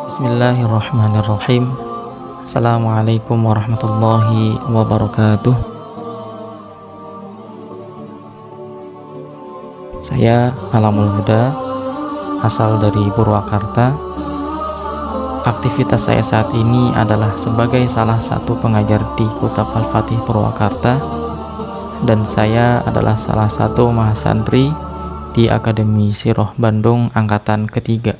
Bismillahirrahmanirrahim. Assalamualaikum warahmatullahi wabarakatuh. Saya Alamul Huda, asal dari Purwakarta. Aktivitas saya saat ini adalah sebagai salah satu pengajar di Kutab Al-Fatih Purwakarta, dan saya adalah salah satu mahasantri di Akademi Siroh Bandung angkatan ketiga.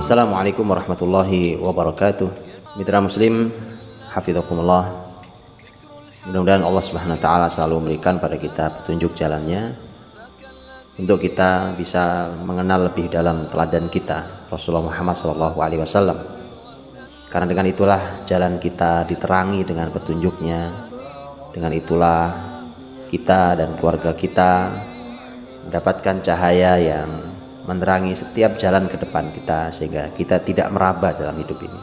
Assalamualaikum warahmatullahi wabarakatuh. Mitra muslim, hafidhakumullah. Mudah-mudahan Allah Subhanahu wa taala selalu memberikan pada kita petunjuk jalannya untuk kita bisa mengenal lebih dalam teladan kita Rasulullah Muhammad SAW. Karena dengan itulah jalan kita diterangi dengan petunjuknya. Dengan itulah kita dan keluarga kita mendapatkan cahaya yang menerangi setiap jalan ke depan kita, sehingga kita tidak meraba dalam hidup ini.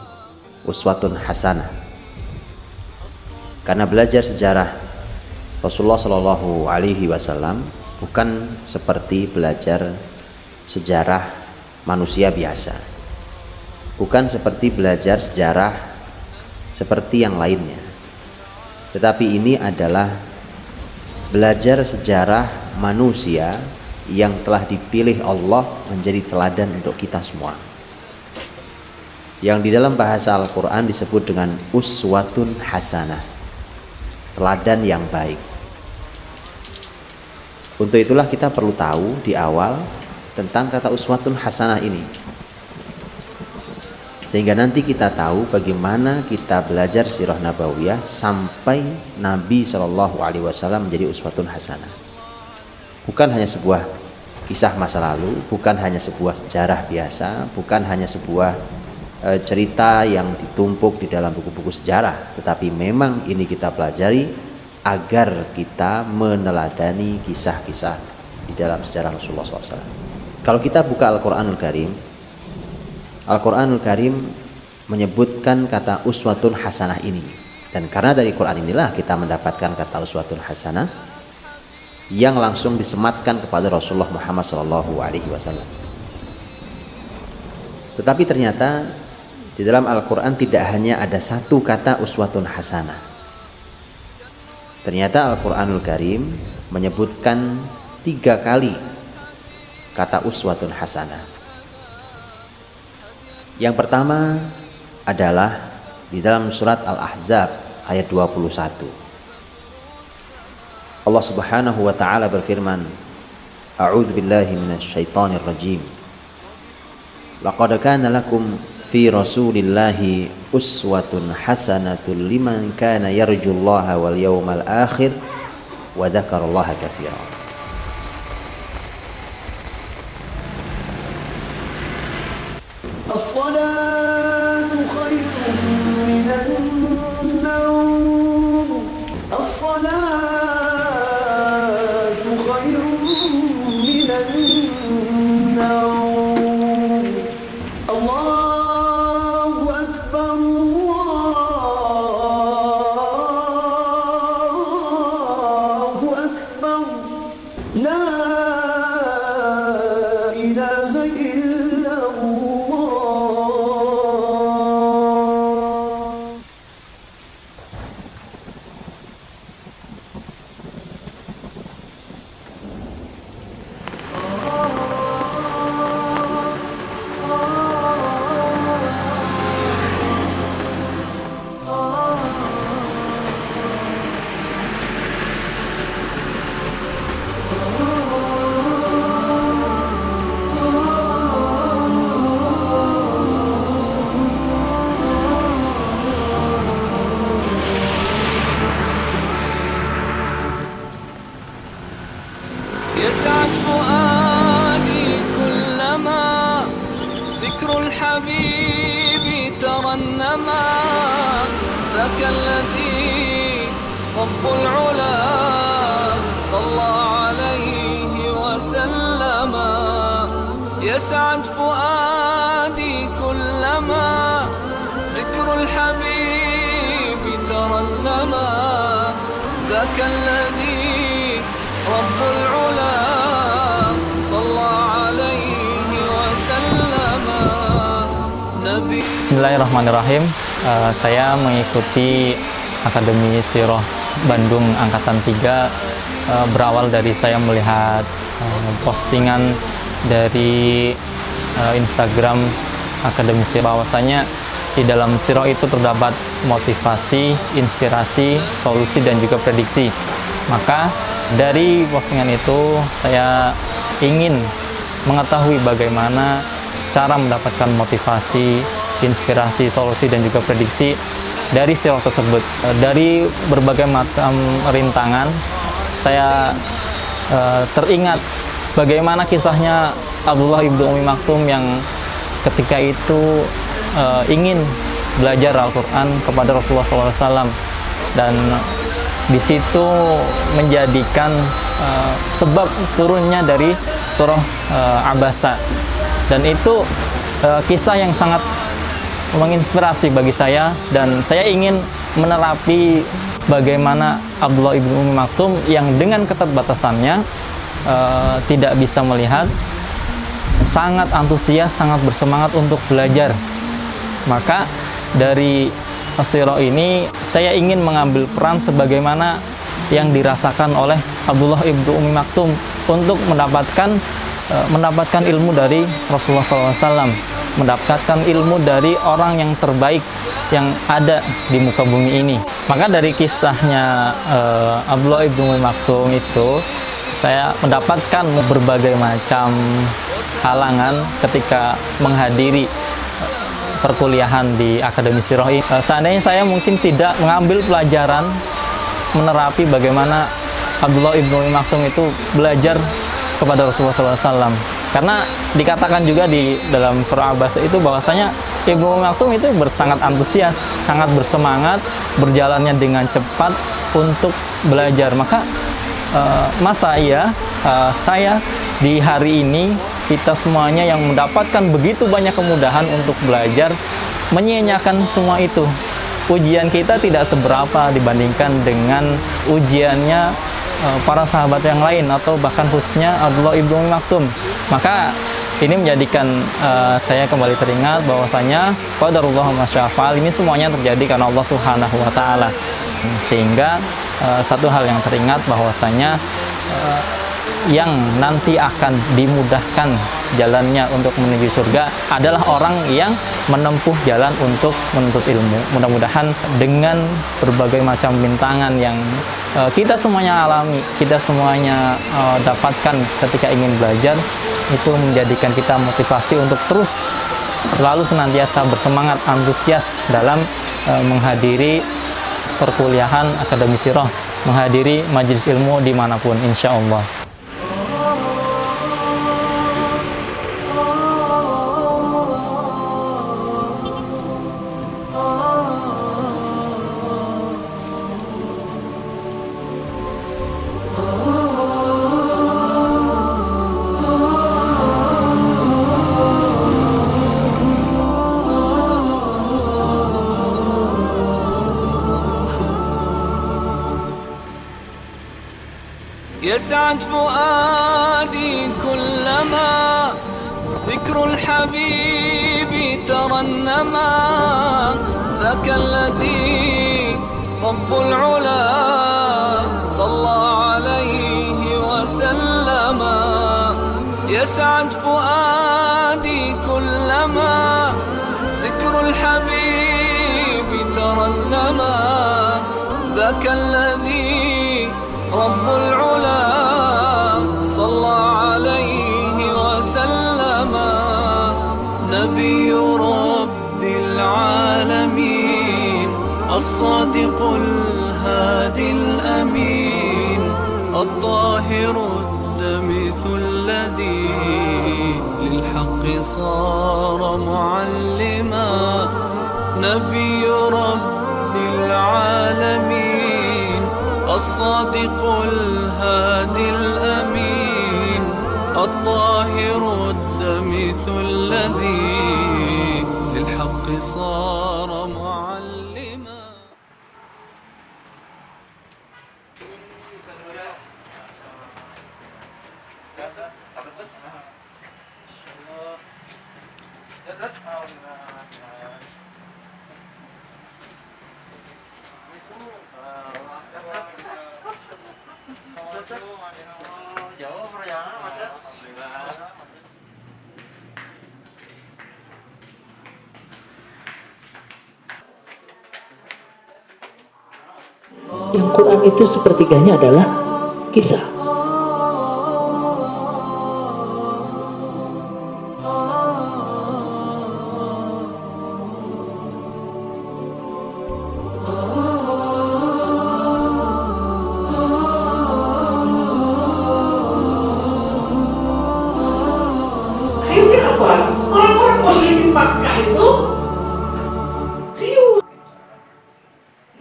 Uswatun hasanah. Karena belajar sejarah Rasulullah Shallallahu Alaihi Wasallam bukan seperti belajar sejarah manusia biasa, bukan seperti belajar sejarah seperti yang lainnya, tetapi ini adalah belajar sejarah manusia yang telah dipilih Allah menjadi teladan untuk kita semua, yang di dalam bahasa Al-Quran disebut dengan uswatun hasanah, teladan yang baik. Untuk itulah kita perlu tahu di awal tentang kata uswatun hasanah ini, sehingga nanti kita tahu bagaimana kita belajar sirah nabawiyah sampai Nabi SAW menjadi uswatun hasanah. Bukan hanya sebuah kisah masa lalu, bukan hanya sebuah sejarah biasa, bukan hanya sebuah cerita yang ditumpuk di dalam buku-buku sejarah, tetapi memang ini kita pelajari agar kita meneladani kisah-kisah di dalam sejarah Rasulullah SAW. Kalau kita buka Al-Quranul Karim, Al-Quranul Karim menyebutkan kata uswatun hasanah ini, dan karena dari Quran inilah kita mendapatkan kata uswatun hasanah yang langsung disematkan kepada Rasulullah Muhammad SAW. Tetapi ternyata di dalam Al-Quran tidak hanya ada satu kata uswatun hasanah. Ternyata Al-Quranul Karim menyebutkan 3 kali kata uswatun hasanah. Yang pertama adalah di dalam surat Al-Ahzab ayat 21. Allah Subhanahu wa taala berfirman, A'udzu billahi minasy syaithanir rajim. Laqad kana lakum fi Rasulillahi uswatun hasanatun liman kana yarjullaha wal yawmal akhir wa dzakarallaha katsiran. As-salatu khairun minan nawm. As-salatu لا ذاك الذي رب العلا صلى عليه وسلم يسعد فؤادي كلما ذكر الحبيب ترنما ذاك الذي رب العلا صلى عليه وسلم نبي. Bismillahirrahmanirrahim. Saya mengikuti Akademi Sirah Bandung Angkatan 3 berawal dari saya melihat postingan dari Instagram Akademi Sirah, bahwasanya di dalam sirah itu terdapat motivasi, inspirasi, solusi, dan juga prediksi. Maka dari postingan itu saya ingin mengetahui bagaimana cara mendapatkan motivasi, inspirasi, solusi, dan juga prediksi dari sirah tersebut. Dari berbagai macam rintangan, saya teringat bagaimana kisahnya Abdullah ibnu Ummi Maktum yang ketika itu ingin belajar Al-Quran kepada Rasulullah SAW, dan di situ menjadikan sebab turunnya dari surah Abasa, dan itu kisah yang sangat menginspirasi bagi saya, dan saya ingin menerapi bagaimana Abdullah ibnu Ummi Maktum yang dengan keterbatasannya tidak bisa melihat, sangat antusias, sangat bersemangat untuk belajar. Maka dari sirah ini saya ingin mengambil peran sebagaimana yang dirasakan oleh Abdullah ibnu Ummi Maktum untuk mendapatkan ilmu dari Rasulullah SAW, mendapatkan ilmu dari orang yang terbaik yang ada di muka bumi ini. Maka dari kisahnya Abdullah ibnu Ummi Maktum itu, saya mendapatkan berbagai macam halangan ketika menghadiri perkuliahan di Akademi Sirah ini. Seandainya saya mungkin tidak mengambil pelajaran, menerapi bagaimana Abdullah ibnu Ummi Maktum itu belajar kepada Rasulullah SAW. Karena dikatakan juga di dalam surah Abasa itu bahwasanya Ibnu Ummi Maktum itu sangat antusias, sangat bersemangat, berjalannya dengan cepat untuk belajar. Maka masa iya saya di hari ini, kita semuanya yang mendapatkan begitu banyak kemudahan untuk belajar, menyia-nyiakan semua itu. Ujian kita tidak seberapa dibandingkan dengan ujiannya para sahabat yang lain, atau bahkan khususnya Abdullah ibnu Ummi Maktum. Maka ini menjadikan saya kembali teringat bahwasanya qadarullah ma syaa fa'al, ini semuanya terjadi karena Allah Subhanahu wa taala. Sehingga satu hal yang teringat bahwasanya yang nanti akan dimudahkan jalannya untuk menuju surga adalah orang yang menempuh jalan untuk menuntut ilmu. Mudah-mudahan dengan berbagai macam rintangan yang kita semuanya alami, kita semuanya dapatkan ketika ingin belajar, itu menjadikan kita motivasi untuk terus selalu senantiasa bersemangat, antusias dalam menghadiri perkuliahan Akademi Sirah, menghadiri majelis ilmu dimanapun, insya Allah. يسعد فؤادي كلما ذكر الحبيب ترنما ذاك الذي رب العلا صلى عليه وسلم يسعد فؤادي كلما ذكر الحبيب ترنما ذاك الذي رب العلا صلى عليه وسلم نبي رب العالمين الصادق الهادي الأمين الطاهر الدمث الذي للحق صار معلما نبي رب رب العالمين الصادق الهادي الأمين الطاهر الدمث الذي للحق صار معلما. Yang Quran itu sepertiganya adalah kisah. Akhirnya apa? Orang-orang muslim di Makkah itu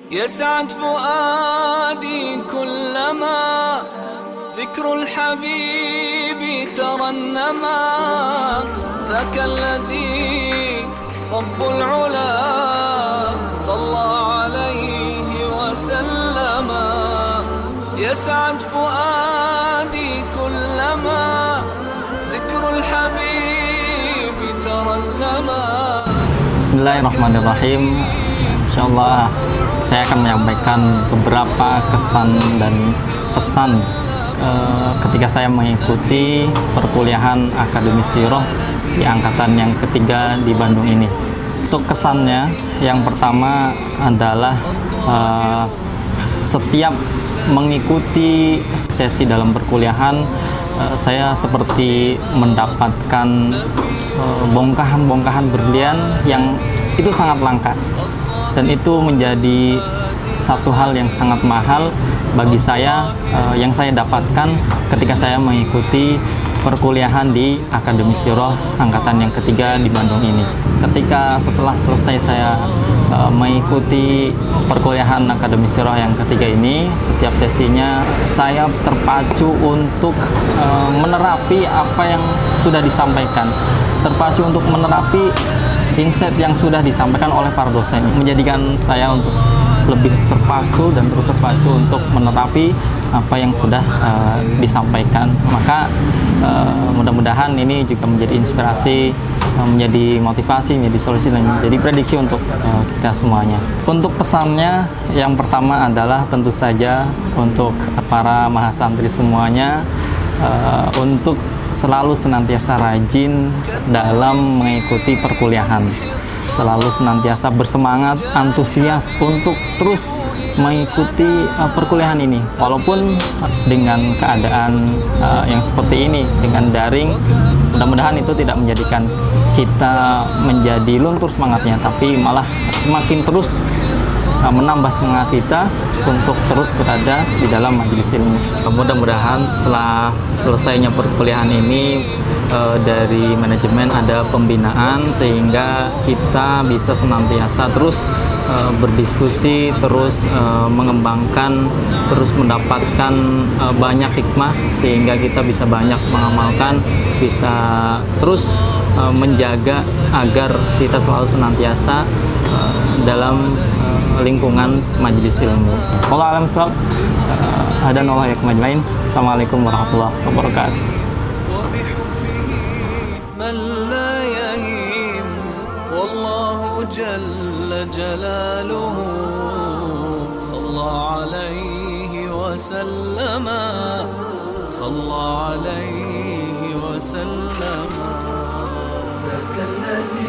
يسعد فؤادي كلما ذكر الحبيب ترنما ذاك الذي رب العلا صلى عليه وسلم. يسعد فؤادي كلما ذكر الحبيب ترنما. Bismillahirrahmanirrahim. Insyaallah saya akan menyampaikan beberapa kesan dan pesan ketika saya mengikuti perkuliahan Akademi Sirah di angkatan yang ketiga di Bandung ini. Untuk kesannya, yang pertama adalah setiap mengikuti sesi dalam perkuliahan, saya seperti mendapatkan bongkahan-bongkahan berlian yang itu sangat langka. Dan itu menjadi satu hal yang sangat mahal bagi saya, yang saya dapatkan ketika saya mengikuti perkuliahan di Akademi Sirah angkatan yang ketiga di Bandung ini. Ketika setelah selesai saya mengikuti perkuliahan Akademi Sirah yang ketiga ini, setiap sesinya saya terpacu untuk menerapi apa yang sudah disampaikan, terpacu untuk menerapi insight yang sudah disampaikan oleh para dosen, menjadikan saya untuk lebih terpacu dan terus terpacu untuk menerapi apa yang sudah disampaikan. Maka mudah-mudahan ini juga menjadi inspirasi, menjadi motivasi, menjadi solusi, dan menjadi prediksi untuk kita semuanya. Untuk pesannya, yang pertama adalah tentu saja untuk para mahasantri semuanya, untuk selalu senantiasa rajin dalam mengikuti perkuliahan, selalu senantiasa bersemangat, antusias untuk terus mengikuti perkuliahan ini, walaupun dengan keadaan yang seperti ini, dengan daring. Mudah-mudahan itu tidak menjadikan kita menjadi luntur semangatnya, tapi malah semakin terus menambah semangat kita untuk terus berada di dalam majelis ilmu. Mudah-mudahan setelah selesainya perkuliahan ini, dari manajemen ada pembinaan sehingga kita bisa senantiasa terus berdiskusi, terus mengembangkan, terus mendapatkan banyak hikmah sehingga kita bisa banyak mengamalkan, bisa terus menjaga agar kita selalu senantiasa dalam lingkungan majelis ilmu. Wallahu a'lam bishawab. Hadanallahu wa iyyakum ajmain. Assalamualaikum warahmatullahi wabarakatuh. من لا يهيم والله جل جلاله صلى عليه وسلم صلى عليه وسلم ذاك الذي